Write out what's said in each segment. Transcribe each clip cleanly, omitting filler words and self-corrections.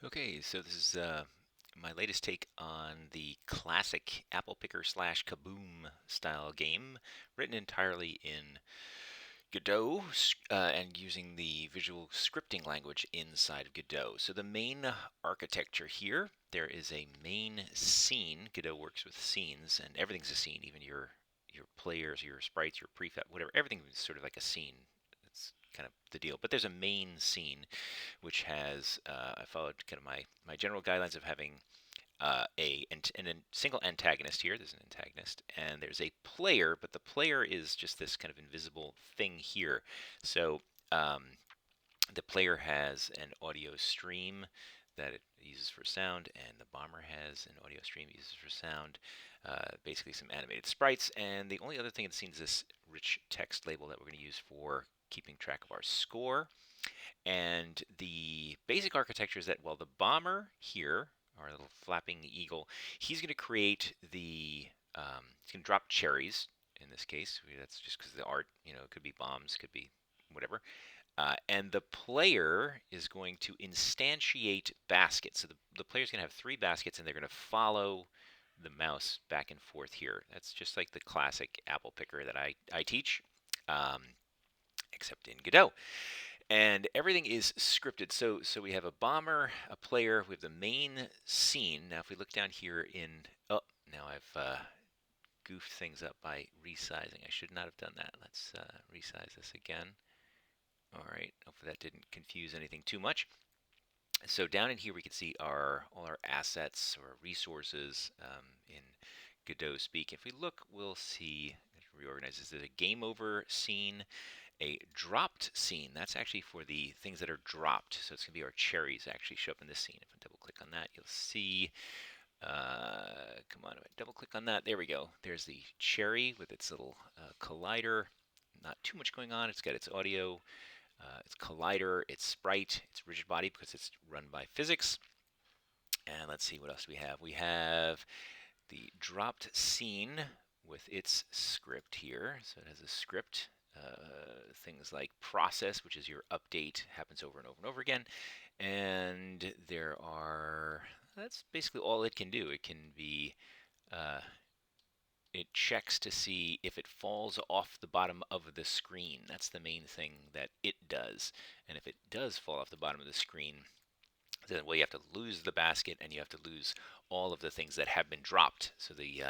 Okay, so this is my latest take on the classic apple picker slash kaboom style game, written entirely in Godot and using the visual scripting language inside of Godot. So the main architecture here, there is a main scene. Godot works with scenes, and everything's a scene, even your players, your sprites, your prefab, whatever. Everything is sort of like a scene. That's kind of the deal. But there's a main scene which has I followed kind of my general guidelines of having a single antagonist here. There's an antagonist, and there's a player, but the player is just this kind of invisible thing here. So um, the player has an audio stream that it uses for sound, and the bomber has an audio stream it uses for sound. Basically, some animated sprites, and the only other thing in the scene is this rich text label that we're going to use for keeping track of our score. And the basic architecture is that, well, the bomber here, our little flapping eagle, he's going to create he's going to drop cherries in this case. That's just because the art, it could be bombs, could be whatever. And the player is going to instantiate baskets. So the player's going to have three baskets, and they're going to follow the mouse back and forth here. That's just like the classic apple picker that I teach, um, except in Godot, and everything is scripted. So we have a bomber, a player, we have the main scene. Now if we look down here now I've goofed things up by resizing. I should not have done that. Let's resize this again. All right, hopefully that didn't confuse anything too much. So down in here we can see all our assets or resources in Godot speak. If we look, we'll see, reorganize this. There's a game over scene, a dropped scene. That's actually for the things that are dropped. So it's going to be our cherries actually show up in this scene. If I double click on that, you'll see, come on, if I double click on that, there we go. There's the cherry with its little collider. Not too much going on. It's got its audio, its collider, its sprite, its rigid body because it's run by physics. And let's see what else we have. We have the dropped scene with its script here. So it has a script. Things like process, which is your update, happens over and over and over again. And that's basically all it can do. It can be, it checks to see if it falls off the bottom of the screen. That's the main thing that it does. And if it does fall off the bottom of the screen, then well, you have to lose the basket and you have to lose all of the things that have been dropped. So the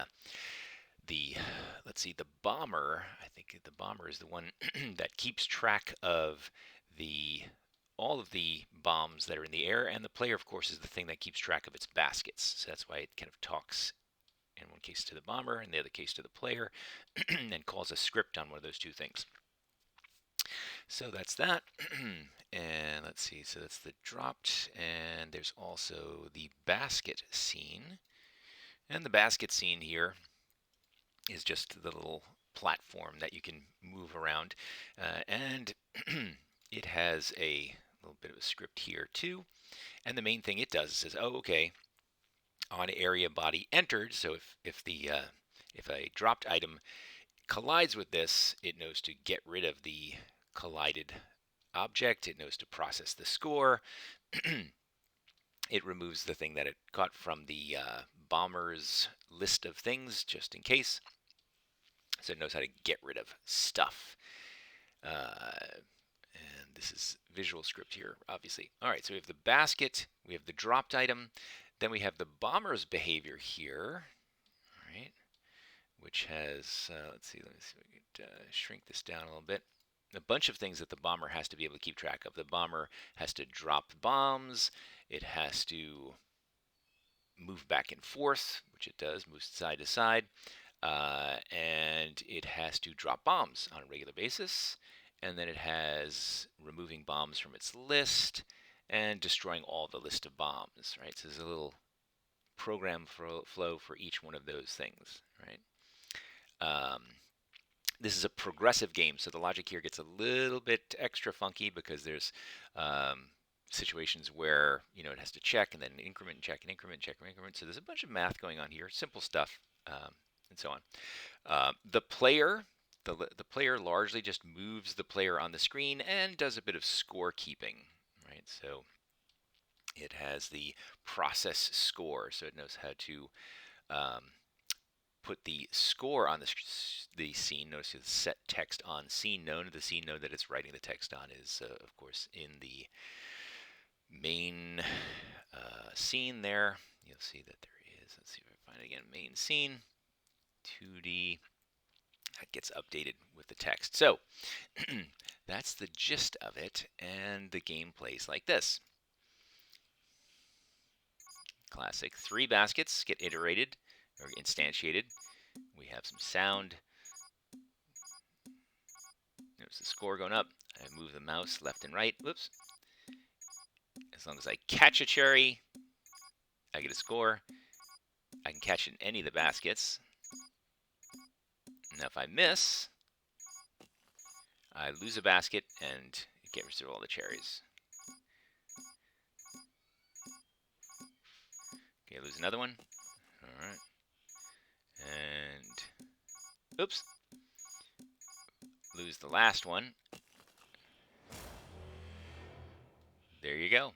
let's see, the bomber, I think the bomber is the one that keeps track of the all of the bombs that are in the air, and the player, of course, is the thing that keeps track of its baskets. So that's why it kind of talks in one case to the bomber, in the other case to the player, and calls a script on one of those two things. So that's that. And let's see, so that's the dropped, and there's also the basket scene. And the basket scene here is just the little platform that you can move around. And it has a little bit of a script here too. And the main thing it does is says, oh, okay, on area body entered. So if a dropped item collides with this, it knows to get rid of the collided object. It knows to process the score. It removes the thing that it caught from the bomber's list of things just in case. So it knows how to get rid of stuff. And this is visual script here, obviously. All right, so we have the basket, we have the dropped item, then we have the bomber's behavior here, all right, which has, let's see, we could shrink this down a little bit. A bunch of things that the bomber has to be able to keep track of. The bomber has to drop bombs, it has to move back and forth, which it does, moves side to side, and it has to drop bombs on a regular basis, and then it has removing bombs from its list and destroying all the list of bombs, right? So there's a little program flow for each one of those things, right? Um, this is a progressive game, so the logic here gets a little bit extra funky because there's situations where it has to check and then increment and check and increment, check and increment. So there's a bunch of math going on here, simple stuff, and so on. The player largely just moves the player on the screen and does a bit of scorekeeping, right? So It has the process score, so it knows how to um, put the score on the scene. Notice the set text on scene node. The scene node that it's writing the text on is, of course, in the main scene there. You'll see that there is, let's see if I find it again, main scene, 2D. That gets updated with the text. So that's the gist of it, and the game plays like this. Classic. 3 baskets get iterated or instantiated. We have some sound. There's the score going up. I move the mouse left and right. Whoops. As long as I catch a cherry, I get a score. I can catch it in any of the baskets. Now if I miss, I lose a basket and get rid of all the cherries. Okay, lose another one. All right. And oops. Lose the last one. There you go.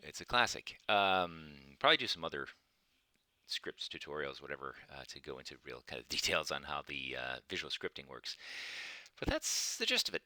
It's a classic. Probably do some other scripts, tutorials, whatever, to go into real kind of details on how the visual scripting works. But that's the gist of it.